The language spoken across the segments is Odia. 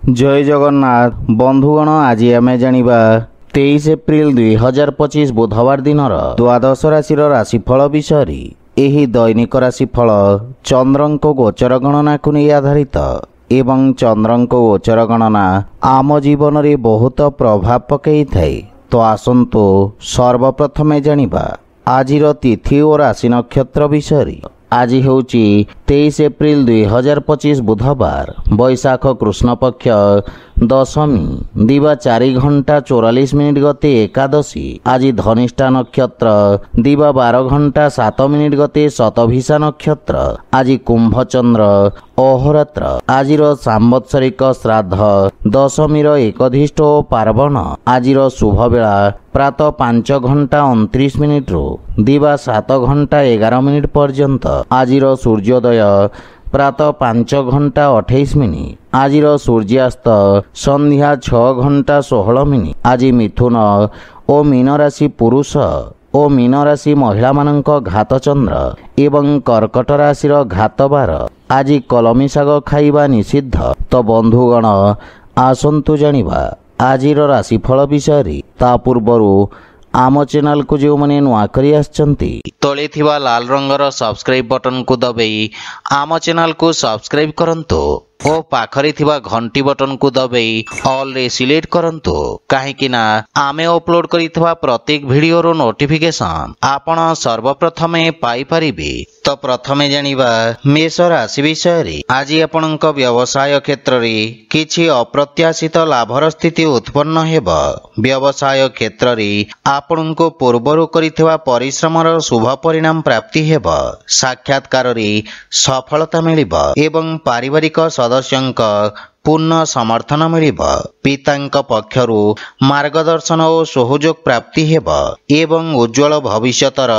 जय जगन्नाथ बंधुगण आज आम जानिबा 23 एप्रिल 2025 बुधवार दिन द्वादश राशि राशिफल विषय। एही दैनिक राशिफल चंद्रंको गोचर गणना को नहीं आधारित एवं चंद्रंको गोचर गणना आम जीवन में बहुत प्रभाव पकई थाए। तो आसंतु सर्वप्रथमे जानिबा आजिर तिथि और राशि नक्षत्र विषय। आज होची 23 एप्रिल 2025 बुधवार बैशाख कृष्ण पक्ष दशमी दिवा 4 घंटा 44 मिनिट गते एकादशी। आज धनिष्ठा नक्षत्र दिवा 12 घंटा 7 मिनिट गते शतभिषा नक्षत्र। आज कुंभचंद्र अहोरात्र। आजिर सांवत्सरिक श्राद्ध दशमीर एकधिष्ठ और पार्वण। आजिर शुभ बेला प्रातः 5 घंटा 29 मिनिट रु दिवा 7 घंटा 11 मिनिट पर्यंत। आजिर सूर्योदय प्रातः 5 घंटा 28 मिनिट। आजिर सूर्यास्त संध्या 6 घंटा 16 मिनिट। आज मिथुन और मीन राशि पुरुष और मीन राशि महिला मानक घात चंद्र एवं कर्कट राशि घात बार। आज कलमी शाग खाइबा निषिद्ध। तो बंधुगण आसंतु जानिबा आजिर राशिफल विषय। ता पूर्वरु आम चैनल को जो मैंने नुआ करी आछंती तले थिबा लाल रंगर सब्सक्राइब बटन को दबाई आम चैनल को सब्सक्राइब करंतु और पाखरे थिबा घंटी बटन को दबाई ऑल रे सिलेक्ट करंतु काहेकि ना आमे अपलोड करिथबा प्रत्येक वीडियो रो नोटिफिकेशन आपण सर्वप्रथमे पाई परिबे। तो प्रथमे जानिबा मेष राशि विषय। आज आपणक व्यवसाय क्षेत्र रे किछि अप्रत्याशित लाभर स्थिति उत्पन्न हेबा। व्यवसाय क्षेत्र रे आपणको पूर्वरु करिथबा परिश्रमर शुभ परिणाम प्राप्ति हेबा। साक्षात्कार रे सफलता मिलिबा एवं पारिवारिक सदस्यंक पूर्ण समर्थन मिलिबा। पितांक पक्षरु मार्गदर्शन और सहयोग प्राप्ति हेबा एवं उज्जवल भविष्यतर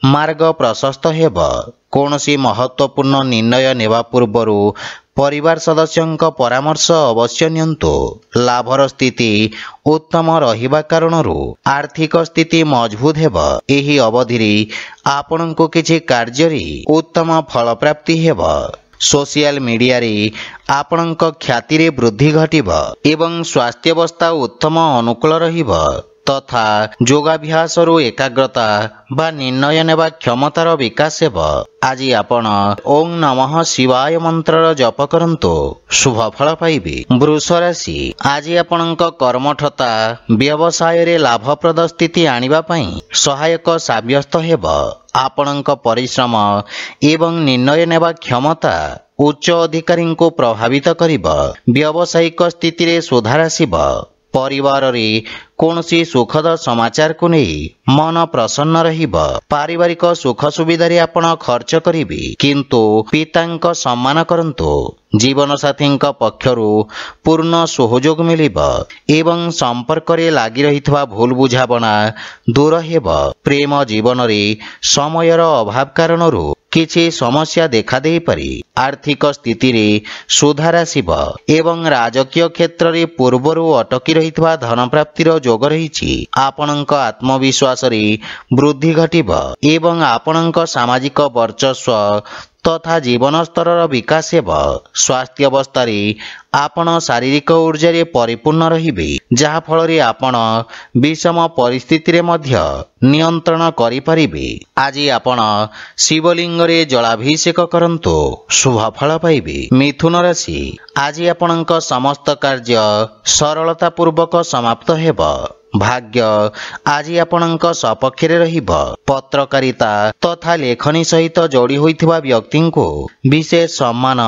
मार्ग प्रशस्त हेबा। कौनसी महत्वपूर्ण निर्णय नेवा पूर्वरु परिवार सदस्यंक परामर्श अवश्य नियंतु। लाभर स्थिति उत्तम रहिबा कारणरु आर्थिक स्थिति मजबूत हेबा। एही अवधि रे आपणको किछि कार्यरी उत्तम फल प्राप्ति हेबा। सोशल मीडिया रे आपणक ख्याति रे वृद्धि घटिबा एवं स्वास्थ्यावस्था उत्तम अनुकूल रहिबा तथा योगाभ्यास रु एकाग्रता बा निर्णय नेबा क्षमतार विकास हेबा। आज आपण ओम नमः शिवाय मंत्र जप करंतु शुभ फल पाइबे। वृष राशि। आज आपणक कर्मठता व्यवसाय रे लाभप्रद स्थिति आनिबा पई सहायक साब्यस्त हेबा। आपणक परिश्रम एवं निर्णय नेबा क्षमता उच्च अधिकारी को प्रभावित करिबा। व्यावसायिक स्थिति रे सुधार आसिबा। परिवार रे कौनसी सुखद समाचार को नहीं मन प्रसन्न रहिबा। पारिवारिक सुख सुविधा रे आपण खर्च करिबे किंतु पितांक सम्मान करंतु। जीवन साथी पक्षरु पूर्ण सहयोग मिलिबा एवं संपर्क रे लागि रहितबा भूल बुझाबना दूर हेबा। प्रेम जीवन रे समयर अभाव कारणरु किछि समस्या देखा दे पारि। आर्थिक स्थिति रे सुधार आसिबा एवं राजकीय क्षेत्र रे पूर्वरु अटकी रहितबा धन प्राप्तिर जोग रहिछि। आपणक आत्मविश्वास रे वृद्धि घटिबा एवं आपणक सामाजिक वर्चस्व तथा जीवन स्तर विकास हेबा। स्वास्थ्य अवस्था रे आपण शारीरिक ऊर्जा रे परिपूर्ण रहिबे जहा फल रे आपण विषम परिस्थिति रे मध्य नियंत्रण करि परिबे। आज आपण शिवलिंग रे जलाभिषेक करंतु शुभ फल पाइबे। मिथुन राशि। आज आपणक समस्त कार्य सरलता पूर्वक समाप्त हेबा। भाग्य आज आपणक सपक्ष रे रहिबा। पत्रकारिता तथा लेखनी सहित जोड़ी होइथिबा व्यक्ति को विशेष सम्मान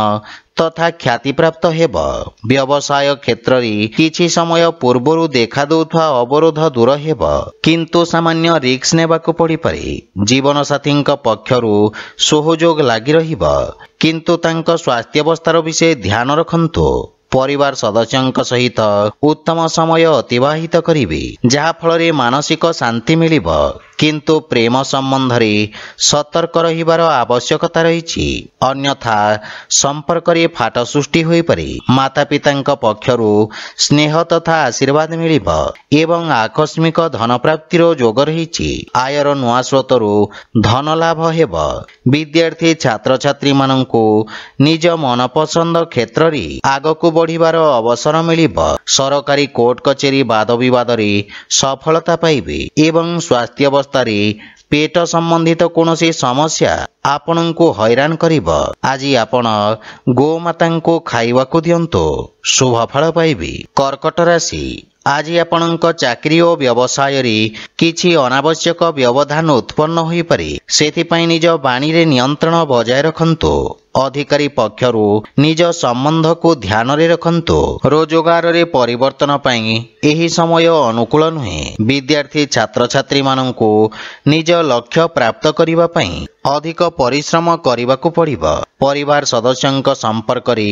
तथा ख्याति प्राप्त हेबा। व्यवसाय क्षेत्र रे किछि समय पूर्वरु देखा दउथवा अवरोध दूर हेबा किंतु सामान्य रिस्क नेबाको पड़ी पारे। जीवन साथी पक्षरु सहयोग लागि रहिबा किंतु तांक स्वास्थ्य अवस्थार विषय ध्यान रखंतु। परिवार सदस्यंक सहित उत्तम समय अतिबाहित करिवे जहा फल रे मानसिक शांति मिलिबा। କିନ୍ତୁ ପ୍ରେମ ସମ୍ବନ୍ଧରେ ସତର୍କ ରହିବାର ଆବଶ୍ୟକତା ରହିଛି। ଅନ୍ୟଥା ସମ୍ପର୍କରେ ଫାଟ ସୃଷ୍ଟି ହୋଇପାରେ। ମାତାପିତାଙ୍କ ପକ୍ଷରୁ ସ୍ନେହ ତଥା ଆଶୀର୍ବାଦ ମିଳିବ ଏବଂ ଆକସ୍ମିକ ଧନପ୍ରାପ୍ତିର ଯୋଗ ରହିଛି। ଆୟର ନୂଆ ସ୍ରୋତରୁ ଧନ ଲାଭ ହେବ। ବିଦ୍ୟାର୍ଥୀ ଛାତ୍ରଛାତ୍ରୀମାନଙ୍କୁ ନିଜ ମନପସନ୍ଦ କ୍ଷେତ୍ରରେ ଆଗକୁ ବଢ଼ିବାର ଅବସର ମିଳିବ। ସରକାରୀ କୋର୍ଟ କଚେରୀ ବାଦବିବାଦରେ ସଫଳତା ପାଇବେ ଏବଂ ସ୍ୱାସ୍ଥ୍ୟାବସ୍ଥାରେ ପେଟ ସମ୍ବନ୍ଧିତ କୌଣସି ସମସ୍ୟା ଆପଣଙ୍କୁ ହଇରାଣ କରିବ। ଆଜି ଆପଣ ଗୋମାତାଙ୍କୁ ଖାଇବାକୁ ଦିଅନ୍ତୁ, ଶୁଭ ଫଳ ପାଇବେ। କର୍କଟ ରାଶି, ଆଜି ଆପଣଙ୍କ ଚାକିରି ଓ ବ୍ୟବସାୟରେ କିଛି ଅନାବଶ୍ୟକ ବ୍ୟବଧାନ ଉତ୍ପନ୍ନ ହୋଇପାରେ। ସେଥିପାଇଁ ନିଜ ବାଣୀରେ ନିୟନ୍ତ୍ରଣ ବଜାୟ ରଖନ୍ତୁ। ଅଧିକାରୀ ପକ୍ଷରୁ ନିଜ ସମ୍ବନ୍ଧକୁ ଧ୍ୟାନରେ ରଖନ୍ତୁ। ରୋଜଗାରରେ ପରିବର୍ତ୍ତନ ପାଇଁ ଏହି ସମୟ ଅନୁକୂଳ ନୁହେଁ। ବିଦ୍ୟାର୍ଥୀ ଛାତ୍ରଛାତ୍ରୀମାନଙ୍କୁ ନିଜ ଲକ୍ଷ୍ୟ ପ୍ରାପ୍ତ କରିବା ପାଇଁ ଅଧିକ ପରିଶ୍ରମ କରିବାକୁ ପଡ଼ିବ। ପରିବାର ସଦସ୍ୟଙ୍କ ସମ୍ପର୍କରେ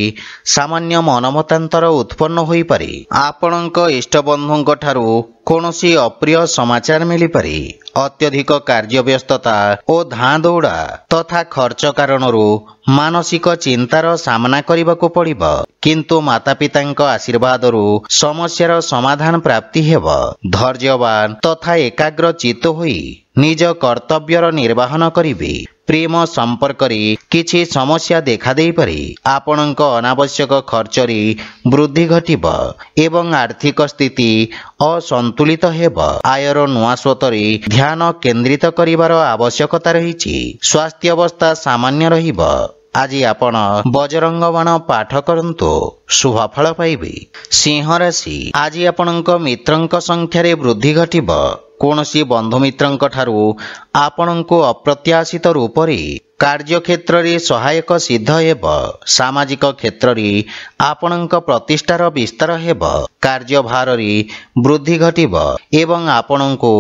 ସାମାନ୍ୟ ମନମତାନ୍ତର ଉତ୍ପନ୍ନ ହୋଇପାରେ। ଆପଣଙ୍କ ଇଷ୍ଟବନ୍ଧୁଙ୍କ ଠାରୁ କୌଣସି ଅପ୍ରିୟ ସମାଚାର ମିଳିପାରେ। ଅତ୍ୟଧିକ କାର୍ଯ୍ୟବ୍ୟସ୍ତତା ଓ ଧାଁ ଦୌଡ଼ା ତଥା ଖର୍ଚ୍ଚ କାରଣରୁ ମାନସିକ ଚିନ୍ତାର ସାମ୍ନା କରିବାକୁ ପଡ଼ିବ। କିନ୍ତୁ ମାତାପିତାଙ୍କ ଆଶୀର୍ବାଦରୁ ସମସ୍ୟାର ସମାଧାନ ପ୍ରାପ୍ତି ହେବ। ଧୈର୍ଯ୍ୟବାନ ତଥା ଏକାଗ୍ର ଚିତ୍ତ ହୋଇ ନିଜ କର୍ତ୍ତବ୍ୟର ନିର୍ବାହନ କରିବେ। ପ୍ରେମ ସମ୍ପର୍କରେ କିଛି ସମସ୍ୟା ଦେଖାଦେଇପାରେ। ଆପଣଙ୍କ ଅନାବଶ୍ୟକ ଖର୍ଚ୍ଚରେ ବୃଦ୍ଧି ଘଟିବ ଏବଂ ଆର୍ଥିକ ସ୍ଥିତି ଅସନ୍ତୁଳିତ ହେବ। ଆୟର ନୂଆ ସ୍ରୋତରେ ଧ୍ୟାନ କେନ୍ଦ୍ରିତ କରିବାର ଆବଶ୍ୟକତା ରହିଛି। ସ୍ୱାସ୍ଥ୍ୟାବସ୍ଥା ସାମାନ୍ୟ ରହିବ। ଆଜି ଆପଣ ବଜରଙ୍ଗ ବାଣ ପାଠ କରନ୍ତୁ, ଶୁଭ ଫଳ ପାଇବେ। ସିଂହ ରାଶି, ଆଜି ଆପଣଙ୍କ ମିତ୍ରଙ୍କ ସଂଖ୍ୟାରେ ବୃଦ୍ଧି ଘଟିବ। କୌଣସି ବନ୍ଧୁମିତ୍ରଙ୍କ ଠାରୁ ଆପଣଙ୍କୁ ଅପ୍ରତ୍ୟାଶିତ ରୂପରେ କାର୍ଯ୍ୟକ୍ଷେତ୍ରରେ ସହାୟକ ସିଦ୍ଧ ହେବ। ସାମାଜିକ କ୍ଷେତ୍ରରେ ଆପଣଙ୍କ ପ୍ରତିଷ୍ଠାର ବିସ୍ତାର ହେବ। କାର୍ଯ୍ୟଭାରରେ ବୃଦ୍ଧି ଘଟିବ ଏବଂ ଆପଣଙ୍କୁ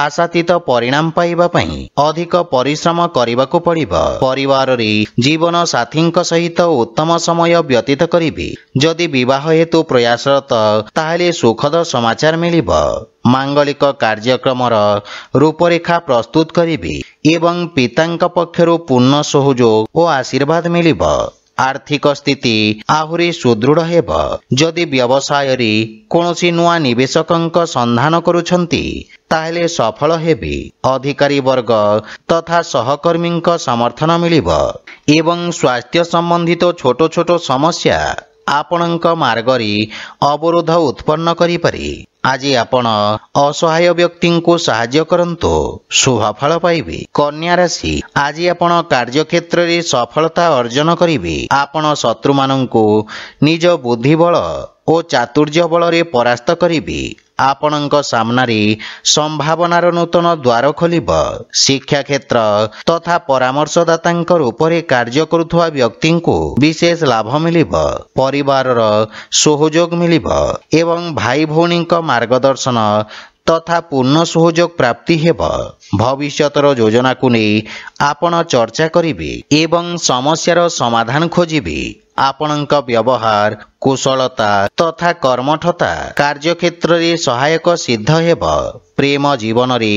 ଆଶାତୀତ ପରିଣାମ ପାଇବା ପାଇଁ ଅଧିକ ପରିଶ୍ରମ କରିବାକୁ ପଡ଼ିବ। ପରିବାରରେ ଜୀବନ ସାଥୀଙ୍କ ସହିତ ଉତ୍ତମ ସମୟ ବ୍ୟତୀତ କରିବେ। ଯଦି ବିବାହ ହେତୁ ପ୍ରୟାସରତ, ତାହେଲେ ସୁଖଦ ସମାଚାର ମିଳିବ। ମାଙ୍ଗଳିକ କାର୍ଯ୍ୟକ୍ରମର ରୂପରେଖା ପ୍ରସ୍ତୁତ କରିବେ ଏବଂ ପିତାଙ୍କ ପକ୍ଷରୁ ପୂର୍ଣ୍ଣ ସହଯୋଗ ଓ ଆଶୀର୍ବାଦ ମିଳିବ। ଆର୍ଥିକ ସ୍ଥିତି ଆହୁରି ସୁଦୃଢ଼ ହେବ। ଯଦି ବ୍ୟବସାୟରେ କୌଣସି ନୂଆ ନିବେଶକଙ୍କ ସନ୍ଧାନ କରୁଛନ୍ତି, ତାହେଲେ ସଫଳ ହେବେ। ଅଧିକାରୀ ବର୍ଗ ତଥା ସହକର୍ମୀଙ୍କ ସମର୍ଥନ ମିଳିବ ଏବଂ ସ୍ୱାସ୍ଥ୍ୟ ସମ୍ବନ୍ଧିତ ଛୋଟ ଛୋଟ ସମସ୍ୟା ଆପଣଙ୍କ ମାର୍ଗରେ ଅବରୋଧ ଉତ୍ପନ୍ନ କରିପାରେ। ଆଜି ଆପଣ ଅସହାୟ ବ୍ୟକ୍ତିଙ୍କୁ ସାହାଯ୍ୟ କରନ୍ତୁ, ଶୁଭ ଫଳ ପାଇବେ। କନ୍ୟା ରାଶି, ଆଜି ଆପଣ କାର୍ଯ୍ୟକ୍ଷେତ୍ରରେ ସଫଳତା ଅର୍ଜନ କରିବେ। ଆପଣ ଶତ୍ରୁମାନଙ୍କୁ ନିଜ ବୁଦ୍ଧିବଳ ଓ ଚାତୁର୍ଯ୍ୟ ବଳରେ ପରାସ୍ତ କରିବେ। ଆପଣଙ୍କ ସାମ୍ନାରେ ସମ୍ଭାବନାର ନୂତନ ଦ୍ୱାର ଖୋଲିବ। ଶିକ୍ଷାକ୍ଷେତ୍ର ତଥା ପରାମର୍ଶଦାତାଙ୍କ ରୂପରେ କାର୍ଯ୍ୟ କରୁଥିବା ବ୍ୟକ୍ତିଙ୍କୁ ବିଶେଷ ଲାଭ ମିଳିବ। ପରିବାରର ସହଯୋଗ ମିଳିବ ଏବଂ ଭାଇ ଭଉଣୀଙ୍କ ମାର୍ଗଦର୍ଶନ ତଥା ପୂର୍ଣ୍ଣ ସହଯୋଗ ପ୍ରାପ୍ତି ହେବ। ଭବିଷ୍ୟତର ଯୋଜନାକୁ ନେଇ ଆପଣ ଚର୍ଚ୍ଚା କରିବେ ଏବଂ ସମସ୍ୟାର ସମାଧାନ ଖୋଜିବେ। ଆପଣଙ୍କ ବ୍ୟବହାର, କୁଶଳତା ତଥା କର୍ମଠତା କାର୍ଯ୍ୟକ୍ଷେତ୍ରରେ ସହାୟକ ସିଦ୍ଧ ହେବ। ପ୍ରେମ ଜୀବନରେ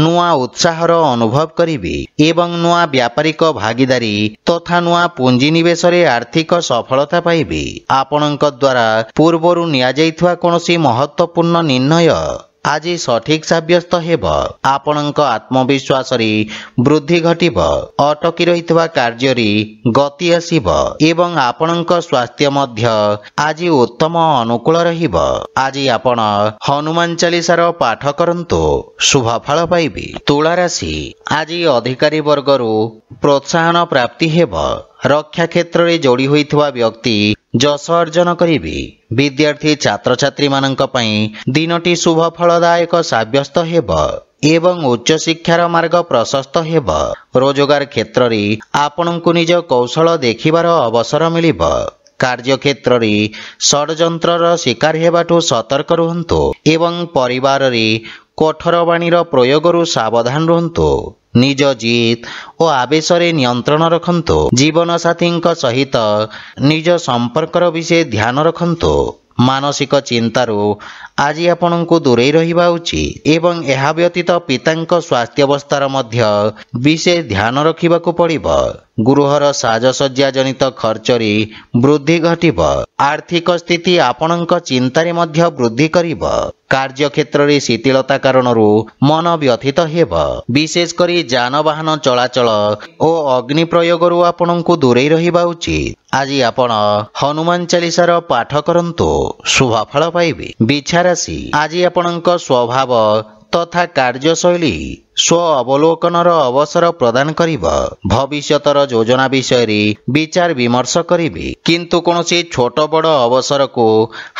ନୂଆ ଉତ୍ସାହର ଅନୁଭବ କରିବେ ଏବଂ ନୂଆ ବ୍ୟାପାରିକ ଭାଗିଦାରୀ ତଥା ନୂଆ ପୁଞ୍ଜିନିବେଶରେ ଆର୍ଥିକ ସଫଳତା ପାଇବେ। ଆପଣଙ୍କ ଦ୍ୱାରା ପୂର୍ବରୁ ନିଆଯାଇଥିବା କୌଣସି ମହତ୍ତ୍ୱପୂର୍ଣ୍ଣ ନିର୍ଣ୍ଣୟ ଆଜି ସଠିକ ସାବ୍ୟସ୍ତ ହେବ। ଆପଣଙ୍କ ଆତ୍ମବିଶ୍ୱାସରେ ବୃଦ୍ଧି ଘଟିବ। ଅଟକି ରହିଥିବା କାର୍ଯ୍ୟରେ ଗତି ଆସିବ ଏବଂ ଆପଣଙ୍କ ସ୍ୱାସ୍ଥ୍ୟ ମଧ୍ୟ ଆଜି ଉତ୍ତମ ଅନୁକୂଳ ରହିବ। ଆଜି ଆପଣ ହନୁମାନ ଚାଳିଶାର ପାଠ କରନ୍ତୁ, ଶୁଭ ଫଳ ପାଇବେ। ତୁଳା ରାଶି, ଆଜି ଅଧିକାରୀ ବର୍ଗରୁ ପ୍ରୋତ୍ସାହନ ପ୍ରାପ୍ତି ହେବ। ରକ୍ଷା କ୍ଷେତ୍ରରେ ଯୋଡ଼ି ହୋଇଥିବା ବ୍ୟକ୍ତି ଯଶ ଅର୍ଜନ କରିବେ। ବିଦ୍ୟାର୍ଥୀ ଛାତ୍ରଛାତ୍ରୀମାନଙ୍କ ପାଇଁ ଦିନଟି ଶୁଭ ଫଳଦାୟକ ସାବ୍ୟସ୍ତ ହେବ ଏବଂ ଉଚ୍ଚଶିକ୍ଷାର ମାର୍ଗ ପ୍ରଶସ୍ତ ହେବ। ରୋଜଗାର କ୍ଷେତ୍ରରେ ଆପଣଙ୍କୁ ନିଜ କୌଶଳ ଦେଖିବାର ଅବସର ମିଳିବ। କାର୍ଯ୍ୟକ୍ଷେତ୍ରରେ ଷଡ଼ଯନ୍ତ୍ରର ଶିକାର ହେବାଠୁ ସତର୍କ ରୁହନ୍ତୁ ଏବଂ ପରିବାରରେ କଠୋର ବାଣୀର ପ୍ରୟୋଗରୁ ସାବଧାନ ରୁହନ୍ତୁ। ନିଜ ଜିଦ୍ ଓ ଆବେଶରେ ନିୟନ୍ତ୍ରଣ ରଖନ୍ତୁ। ଜୀବନସାଥୀଙ୍କ ସହିତ ନିଜ ସମ୍ପର୍କର ବିଷୟ ଧ୍ୟାନ ରଖନ୍ତୁ। ମାନସିକ ଚିନ୍ତାରୁ ଆଜି ଆପଣଙ୍କୁ ଦୂରେଇ ରହିବା ଉଚିତ ଏବଂ ଏହା ବ୍ୟତୀତ ପିତାଙ୍କ ସ୍ୱାସ୍ଥ୍ୟାବସ୍ଥାର ମଧ୍ୟ ବିଶେଷ ଧ୍ୟାନ ରଖିବାକୁ ପଡ଼ିବ। ଗୃହର ସାଜସଜ୍ଜା ଜନିତ ଖର୍ଚ୍ଚରେ ବୃଦ୍ଧି ଘଟିବ। ଆର୍ଥିକ ସ୍ଥିତି ଆପଣଙ୍କ ଚିନ୍ତାରେ ମଧ୍ୟ ବୃଦ୍ଧି କରିବ। କାର୍ଯ୍ୟକ୍ଷେତ୍ରରେ ଶିଥିଳତା କାରଣରୁ ମନ ବ୍ୟଥିତ ହେବ। ବିଶେଷ କରି ଯାନବାହନ ଚଳାଚଳ ଓ ଅଗ୍ନି ପ୍ରୟୋଗରୁ ଆପଣଙ୍କୁ ଦୂରେଇ ରହିବା ଉଚିତ। ଆଜି ଆପଣ ହନୁମାନ ଚାଳିଶାର ପାଠ କରନ୍ତୁ, ଶୁଭଫଳ ପାଇବେ। ବିଛା ରାଶି, ଆଜି ଆପଣଙ୍କ ସ୍ୱଭାବ ତଥା କାର୍ଯ୍ୟଶୈଳୀ ସ୍ୱ ଅବଲୋକନର ଅବସର ପ୍ରଦାନ କରିବ। ଭବିଷ୍ୟତର ଯୋଜନା ବିଷୟରେ ବିଚାର ବିମର୍ଶ କରିବେ, କିନ୍ତୁ କୌଣସି ଛୋଟ ବଡ଼ ଅବସରକୁ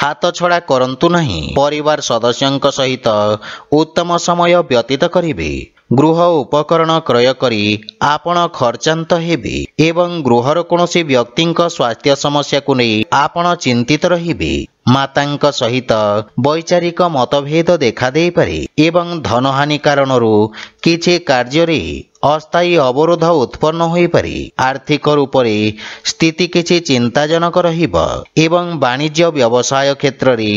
ହାତଛଡ଼ା କରନ୍ତୁ ନାହିଁ। ପରିବାର ସଦସ୍ୟଙ୍କ ସହିତ ଉତ୍ତମ ସମୟ ବ୍ୟତୀତ କରିବେ। ଗୃହ ଉପକରଣ କ୍ରୟ କରି ଆପଣ ଖର୍ଚ୍ଚାନ୍ତ ହେବେ ଏବଂ ଗୃହର କୌଣସି ବ୍ୟକ୍ତିଙ୍କ ସ୍ୱାସ୍ଥ୍ୟ ସମସ୍ୟାକୁ ନେଇ ଆପଣ ଚିନ୍ତିତ ରହିବେ। ମାତାଙ୍କ ସହିତ ବୈଚାରିକ ମତଭେଦ ଦେଖାଦେଇପାରେ ଏବଂ ଧନହାନି କାରଣରୁ କିଛି କାର୍ଯ୍ୟରେ ଅସ୍ଥାୟୀ ଅବରୋଧ ଉତ୍ପନ୍ନ ହୋଇପାରେ। ଆର୍ଥିକ ରୂପରେ ସ୍ଥିତି କିଛି ଚିନ୍ତାଜନକ ରହିବ ଏବଂ ବାଣିଜ୍ୟ ବ୍ୟବସାୟ କ୍ଷେତ୍ରରେ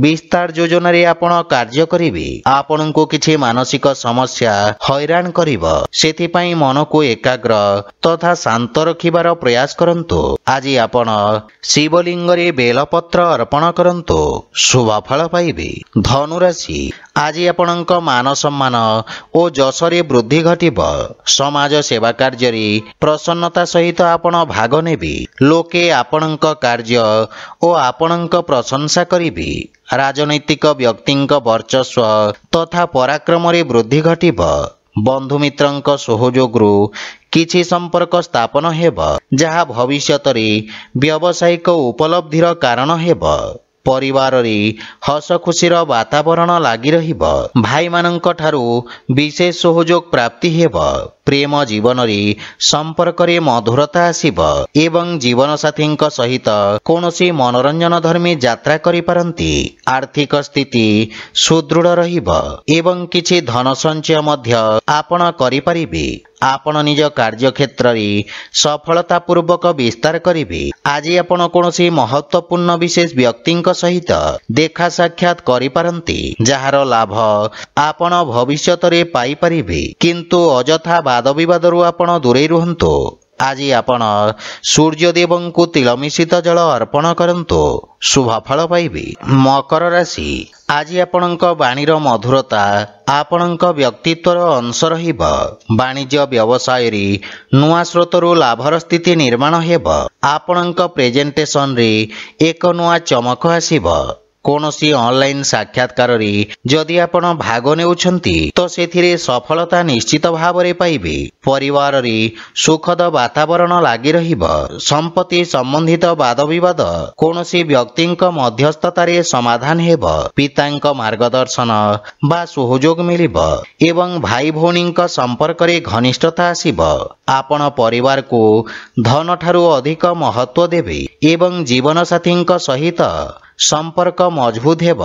ବିସ୍ତାର ଯୋଜନାରେ ଆପଣ କାର୍ଯ୍ୟ କରିବେ। ଆପଣଙ୍କୁ କିଛି ମାନସିକ ସମସ୍ୟା ହଇରାଣ କରିବ, ସେଥିପାଇଁ ମନକୁ ଏକାଗ୍ର ତଥା ଶାନ୍ତ ରଖିବାର ପ୍ରୟାସ କରନ୍ତୁ। ଆଜି ଆପଣ ଶିବଲିଙ୍ଗରେ ବେଲପତ୍ର ଅର୍ପଣ କରନ୍ତୁ, ଶୁଭଫଳ ପାଇବେ। ଧନୁରାଶି, ଆଜି ଆପଣଙ୍କ ମାନ ସମ୍ମାନ ଓ ଯଶରେ ବୃଦ୍ଧି ଘଟିବ। ସମାଜ ସେବା କାର୍ଯ୍ୟରେ ପ୍ରସନ୍ନତା ସହିତ ଆପଣ ଭାଗ ନେବେ। ଲୋକେ ଆପଣଙ୍କ କାର୍ଯ୍ୟ ଓ ଆପଣଙ୍କ ପ୍ରଶଂସା କରିବେ। ରାଜନୈତିକ ବ୍ୟକ୍ତିଙ୍କ ବର୍ଚସ୍ୱ ତଥା ପରାକ୍ରମରେ ବୃଦ୍ଧି ଘଟିବ। ବନ୍ଧୁମିତ୍ରଙ୍କ ସହଯୋଗରୁ କିଛି ସମ୍ପର୍କ ସ୍ଥାପନ ହେବ, ଯାହା ଭବିଷ୍ୟତରେ ବ୍ୟବସାୟିକ ଉପଲବ୍ଧିର କାରଣ ହେବ। ପରିବାରରେ ହସ ଖୁସିର ବାତାବରଣ ଲାଗି ରହିବ। ଭାଇମାନଙ୍କ ଠାରୁ ବିଶେଷ ସହଯୋଗ ପ୍ରାପ୍ତି ହେବ। ପ୍ରେମ ଜୀବନରେ ସମ୍ପର୍କରେ ମଧୁରତା ଆସିବ ଏବଂ ଜୀବନସାଥୀଙ୍କ ସହିତ କୌଣସି ମନୋରଞ୍ଜନ ଧର୍ମୀ ଯାତ୍ରା କରିପାରନ୍ତି। ଆର୍ଥିକ ସ୍ଥିତି ସୁଦୃଢ଼ ରହିବ ଏବଂ କିଛି ଧନ ସଞ୍ଚୟ ମଧ୍ୟ ଆପଣ କରିପାରିବେ। ଆପଣ ନିଜ କାର୍ଯ୍ୟକ୍ଷେତ୍ରରେ ସଫଳତାପୂର୍ବକ ବିସ୍ତାର କରିବେ। ଆଜି ଆପଣ କୌଣସି ମହତ୍ୱପୂର୍ଣ୍ଣ ବିଶେଷ ବ୍ୟକ୍ତିଙ୍କ ସହିତ ଦେଖା ସାକ୍ଷାତ କରିପାରନ୍ତି, ଯାହାର ଲାଭ ଆପଣ ଭବିଷ୍ୟତରେ ପାଇପାରିବେ, କିନ୍ତୁ ଅଯଥା ବାଦବିବାଦରୁ ଆପଣ ଦୂରେଇ ରୁହନ୍ତୁ। ଆଜି ଆପଣ ସୂର୍ଯ୍ୟଦେବଙ୍କୁ ତିଳ ମିଶ୍ରିତ ଜଳ ଅର୍ପଣ କରନ୍ତୁ, ଶୁଭଫଳ ପାଇବେ। ମକର ରାଶି, ଆଜି ଆପଣଙ୍କ ବାଣୀର ମଧୁରତା ଆପଣଙ୍କ ବ୍ୟକ୍ତିତ୍ୱର ଅଂଶ ରହିବ। ବାଣିଜ୍ୟ ବ୍ୟବସାୟରେ ନୂଆ ସ୍ରୋତରୁ ଲାଭର ସ୍ଥିତି ନିର୍ମାଣ ହେବ। ଆପଣଙ୍କ ପ୍ରେଜେଣ୍ଟେସନରେ ଏକ ନୂଆ ଚମକ ଆସିବ। କୌଣସି ଅନଲାଇନ ସାକ୍ଷାତକାରରେ ଯଦି ଆପଣ ଭାଗ ନେଉଛନ୍ତି ତ ସେଥିରେ ସଫଳତା ନିଶ୍ଚିତ ଭାବରେ ପାଇବେ। ପରିବାରରେ ସୁଖଦ ବାତାବରଣ ଲାଗି ରହିବ। ସମ୍ପତ୍ତି ସମ୍ବନ୍ଧିତ ବାଦବିବାଦ କୌଣସି ବ୍ୟକ୍ତିଙ୍କ ମଧ୍ୟସ୍ଥତାରେ ସମାଧାନ ହେବ। ପିତାଙ୍କ ମାର୍ଗଦର୍ଶନ ବା ସହଯୋଗ ମିଳିବ ଏବଂ ଭାଇ ଭଉଣୀଙ୍କ ସମ୍ପର୍କରେ ଘନିଷ୍ଠତା ଆସିବ। ଆପଣ ପରିବାରକୁ ଧନଠାରୁ ଅଧିକ ମହତ୍ୱ ଦେବେ ଏବଂ ଜୀବନସାଥୀଙ୍କ ସହିତ ସମ୍ପର୍କ ମଜବୁତ ହେବ।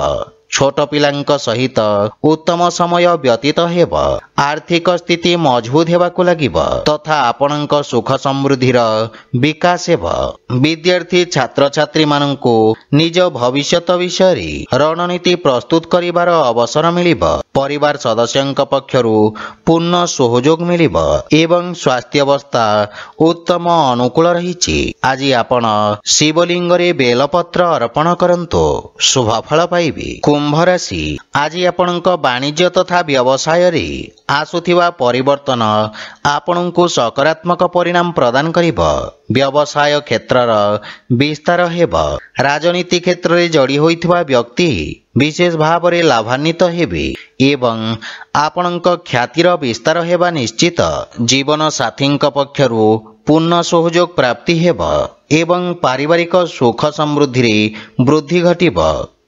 ଛୋଟ ପିଲାଙ୍କ ସହିତ ଉତ୍ତମ ସମୟ ବ୍ୟତୀତ ହେବ। ଆର୍ଥିକ ସ୍ଥିତି ମଜବୁତ ହେବାକୁ ଲାଗିବ ତଥା ଆପଣଙ୍କ ସୁଖ ସମୃଦ୍ଧିର ବିକାଶ ହେବ। ବିଦ୍ୟାର୍ଥୀ ଛାତ୍ରଛାତ୍ରୀମାନଙ୍କୁ ନିଜ ଭବିଷ୍ୟତ ବିଷୟରେ ରଣନୀତି ପ୍ରସ୍ତୁତ କରିବାର ଅବସର ମିଳିବ। ପରିବାର ସଦସ୍ୟଙ୍କ ପକ୍ଷରୁ ପୂର୍ଣ୍ଣ ସହଯୋଗ ମିଳିବ ଏବଂ ସ୍ୱାସ୍ଥ୍ୟାବସ୍ଥା ଉତ୍ତମ ଅନୁକୂଳ ରହିଛି। ଆଜି ଆପଣ ଶିବଲିଙ୍ଗରେ ବେଲପତ୍ର ଅର୍ପଣ କରନ୍ତୁ, ଶୁଭଫଳ ପାଇବେ। କୁମ୍ଭ ରାଶି, ଆଜି ଆପଣଙ୍କ ବାଣିଜ୍ୟ ତଥା ବ୍ୟବସାୟରେ ଆସୁଥିବା ପରିବର୍ତ୍ତନ ଆପଣଙ୍କୁ ସକାରାତ୍ମକ ପରିଣାମ ପ୍ରଦାନ କରିବ। ବ୍ୟବସାୟ କ୍ଷେତ୍ରର ବିସ୍ତାର ହେବ। ରାଜନୀତି କ୍ଷେତ୍ରରେ ଯୋଡ଼ି ହୋଇଥିବା ବ୍ୟକ୍ତି ବିଶେଷ ଭାବରେ ଲାଭାନ୍ୱିତ ହେବେ ଏବଂ ଆପଣଙ୍କ ଖ୍ୟାତିର ବିସ୍ତାର ହେବା ନିଶ୍ଚିତ। ଜୀବନ ସାଥୀଙ୍କ ପକ୍ଷରୁ ପୂର୍ଣ୍ଣ ସହଯୋଗ ପ୍ରାପ୍ତି ହେବ ଏବଂ ପାରିବାରିକ ସୁଖ ସମୃଦ୍ଧିରେ ବୃଦ୍ଧି ଘଟିବ।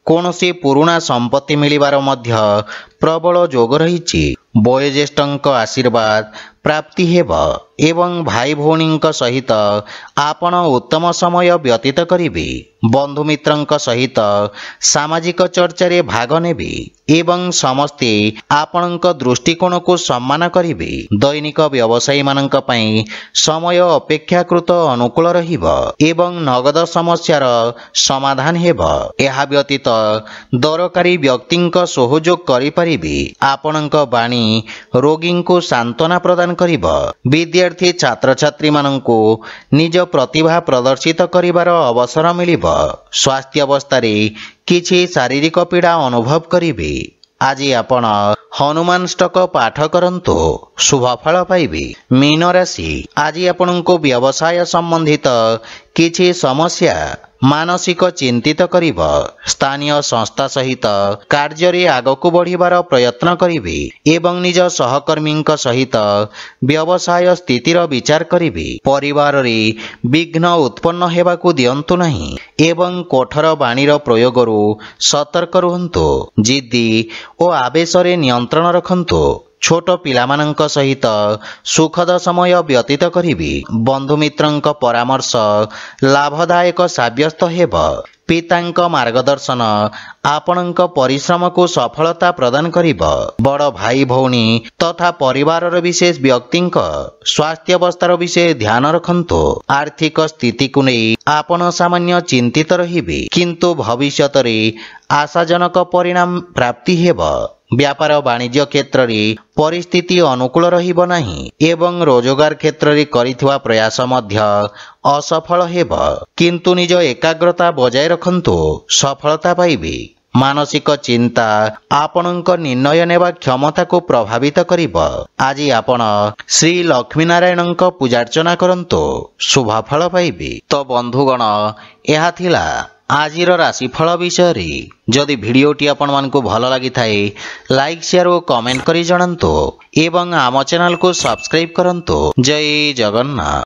କୌଣସି ପୁରୁଣା ସମ୍ପତ୍ତି ମିଳିବାର ମଧ୍ୟ ପ୍ରବଳ ଯୋଗ ରହିଛି। ବୟୋଜ୍ୟେଷ୍ଠଙ୍କ ଆଶୀର୍ବାଦ ପ୍ରାପ୍ତି ହେବ ଏବଂ ଭାଇ ଭଉଣୀଙ୍କ ସହିତ ଆପଣ ଉତ୍ତମ ସମୟ ବ୍ୟତୀତ କରିବେ। ବନ୍ଧୁମିତ୍ରଙ୍କ ସହିତ ସାମାଜିକ ଚର୍ଚ୍ଚାରେ ଭାଗ ନେବେ ଏବଂ ସମସ୍ତେ ଆପଣଙ୍କ ଦୃଷ୍ଟିକୋଣକୁ ସମ୍ମାନ କରିବେ। ଦୈନିକ ବ୍ୟବସାୟୀମାନଙ୍କ ପାଇଁ ସମୟ ଅପେକ୍ଷାକୃତ ଅନୁକୂଳ ରହିବ ଏବଂ ନଗଦ ସମସ୍ୟାର ସମାଧାନ ହେବ। ଏହା ବ୍ୟତୀତ ଦରକାରୀ ବ୍ୟକ୍ତିଙ୍କ ସହଯୋଗ କରିପାରିବେ। ଆପଣଙ୍କ ବାଣୀ ରୋଗୀଙ୍କୁ ସାନ୍ତ୍ୱନା ପ୍ରଦାନ କରିବ। ବିଦ୍ୟାର୍ଥୀ ଛାତ୍ରଛାତ୍ରୀମାନଙ୍କୁ ନିଜ ପ୍ରତିଭା ପ୍ରଦର୍ଶିତ କରିବାର ଅବସର ମିଳିବ। ସ୍ୱାସ୍ଥ୍ୟାବସ୍ଥାରେ କିଛି ଶାରୀରିକ ପୀଡ଼ା ଅନୁଭବ କରିବେ। ଆଜି ଆପଣ ହନୁମାନ ଷ୍ଟକ ପାଠ କରନ୍ତୁ, ଶୁଭ ଫଳ ପାଇବେ। ମୀନ ରାଶି, ଆଜି ଆପଣଙ୍କୁ ବ୍ୟବସାୟ ସମ୍ବନ୍ଧିତ କିଛି ସମସ୍ୟା ମାନସିକ ଚିନ୍ତିତ କରିବ। ସ୍ଥାନୀୟ ସଂସ୍ଥା ସହିତ କାର୍ଯ୍ୟରେ ଆଗକୁ ବଢ଼ିବାର ପ୍ରୟତ୍ନ କରିବେ ଏବଂ ନିଜ ସହକର୍ମୀଙ୍କ ସହିତ ବ୍ୟବସାୟ ସ୍ଥିତିର ବିଚାର କରିବେ। ପରିବାରରେ ବିଘ୍ନ ଉତ୍ପନ୍ନ ହେବାକୁ ଦିଅନ୍ତୁ ନାହିଁ ଏବଂ କଠୋର ବାଣୀର ପ୍ରୟୋଗରୁ ସତର୍କ ରୁହନ୍ତୁ। ଜିଦ୍ଦି ଓ ଆବେଶରେ ନିୟନ୍ତ୍ରଣ ରଖନ୍ତୁ। ଛୋଟ ପିଲାମାନଙ୍କ ସହିତ ସୁଖଦ ସମୟ ବ୍ୟତୀତ କରିବେ। ବନ୍ଧୁମିତ୍ରଙ୍କ ପରାମର୍ଶ ଲାଭଦାୟକ ସାବ୍ୟସ୍ତ ହେବ। ପିତାଙ୍କ ମାର୍ଗଦର୍ଶନ ଆପଣଙ୍କ ପରିଶ୍ରମକୁ ସଫଳତା ପ୍ରଦାନ କରିବ। ବଡ଼ ଭାଇ ଭଉଣୀ ତଥା ପରିବାରର ବିଶେଷ ବ୍ୟକ୍ତିଙ୍କ ସ୍ୱାସ୍ଥ୍ୟାବସ୍ଥାର ବିଷୟ ଧ୍ୟାନ ରଖନ୍ତୁ। ଆର୍ଥିକ ସ୍ଥିତିକୁ ନେଇ ଆପଣ ସାମାନ୍ୟ ଚିନ୍ତିତ ରହିବେ, କିନ୍ତୁ ଭବିଷ୍ୟତରେ ଆଶାଜନକ ପରିଣାମ ପ୍ରାପ୍ତି ହେବ। ବ୍ୟାପାର ବାଣିଜ୍ୟ କ୍ଷେତ୍ରରେ ପରିସ୍ଥିତି ଅନୁକୂଳ ରହିବ ନାହିଁ ଏବଂ ରୋଜଗାର କ୍ଷେତ୍ରରେ କରିଥିବା ପ୍ରୟାସ ମଧ୍ୟ ଅସଫଳ ହେବ, କିନ୍ତୁ ନିଜ ଏକାଗ୍ରତା ବଜାୟ ରଖନ୍ତୁ, ସଫଳତା ପାଇବେ। ମାନସିକ ଚିନ୍ତା ଆପଣଙ୍କ ନିର୍ଣ୍ଣୟ ନେବା କ୍ଷମତାକୁ ପ୍ରଭାବିତ କରିବ। ଆଜି ଆପଣ ଶ୍ରୀ ଲକ୍ଷ୍ମୀନାରାୟଣଙ୍କ ପୂଜାର୍ଚ୍ଚନା କରନ୍ତୁ, ଶୁଭ ଫଳ ପାଇବେ। ତ ବନ୍ଧୁଗଣ, ଏହା ଥିଲା ଆଜିର ରାଶିଫଳ ବିଷୟରେ। ଯଦି ଭିଡ଼ିଓଟି ଆପଣମାନଙ୍କୁ ଭଲ ଲାଗିଥାଏ, ଲାଇକ୍, ସେୟାର ଓ କମେଣ୍ଟ କରି ଜଣାନ୍ତୁ ଏବଂ ଆମ ଚ୍ୟାନେଲକୁ ସବସ୍କ୍ରାଇବ୍ କରନ୍ତୁ। ଜୟ ଜଗନ୍ନାଥ।